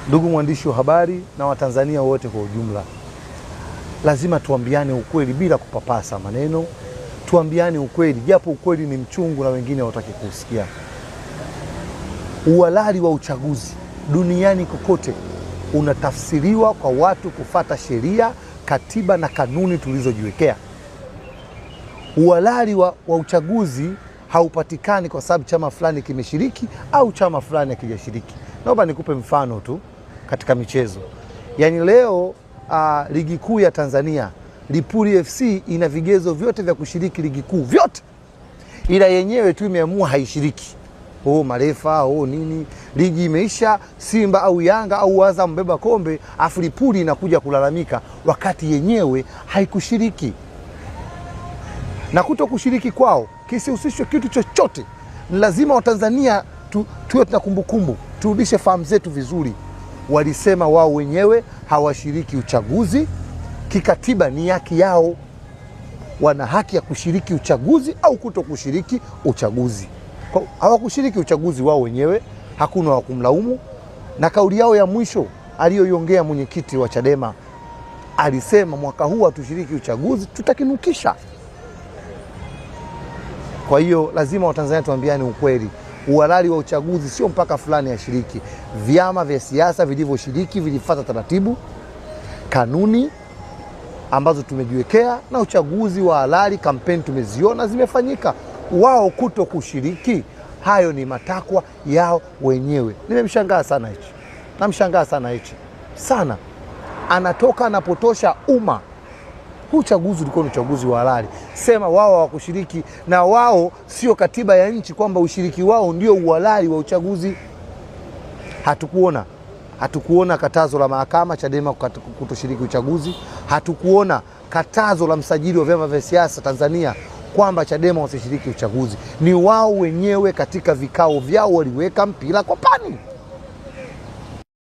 Ndugu mwandishi wa habari na Watanzania wote kwa ujumla, lazima tuambiane ukweli bila kupapasa maneno. Tuambiane ukweli japo ukweli ni mchungu na wengine hawataki kusikia. Uhalali wa uchaguzi duniani kokote unatafsiriwa kwa watu kufata sheria, katiba na kanuni tulizojiwekea. Uhalali wa uchaguzi haupatikani kwa sababu chama fulani kimeshiriki au chama fulani hakijashiriki. Naomba nikupe mfano tu katika michezo. Yaani leo ligi kuu ya Tanzania, Lipuli FC ina vigezo vyote vya kushiriki ligi kuu vyote. Ila yenyewe tu imeamua haishiriki. Marefa, nini, ligi imeisha, Simba au Yanga au Azam mbeba kombe, afu Lipuli inakuja kulalamika wakati yenyewe haikushiriki. Na kutokushiriki kwao kisihusishwe kitu chochote. Ni lazima Watanzania tuwe na kumbukumbu, turudishe fahamu zetu vizuri. Walisema wao wenyewe hawashiriki uchaguzi. Kikatiba ni haki yao. Wana haki ya kushiriki uchaguzi au kutokushiriki uchaguzi. Hawakushiriki uchaguzi wao wenyewe, hakuna wa kumlaumu. Na kauli yao ya mwisho aliyoiongea mwenyekiti wa Chadema, alisema mwaka huu hatushiriki uchaguzi, tutakinukisha. Kwa hiyo lazima Watanzania tuambiane ukweli. Uhalali wa uchaguzi sio mpaka fulani ashiriki. Vyama vya siasa vilivyoshiriki vilifuata taratibu, kanuni ambazo tumejiwekea, na uchaguzi wa halali, kampeni tumeziona zimefanyika. Wao kuto kushiriki, hayo ni matakwa yao wenyewe. Nimemshangaa sana hichi. Namshangaa sana hichi. Sana. Anatoka anapotosha umma. Huu uchaguzi ulikuwa ni uchaguzi wa halali. Sema wao hawakushiriki, na wao sio katiba ya nchi kwamba ushiriki wao ndio uhalali wa uchaguzi. Hatukuona katazo la mahakama Chadema kutoshiriki uchaguzi. Hatukuona katazo la msajili wa vyama vya siasa Tanzania kwamba Chadema wasishiriki uchaguzi. Ni wao wenyewe katika vikao vyao waliweka mpira kwa pani.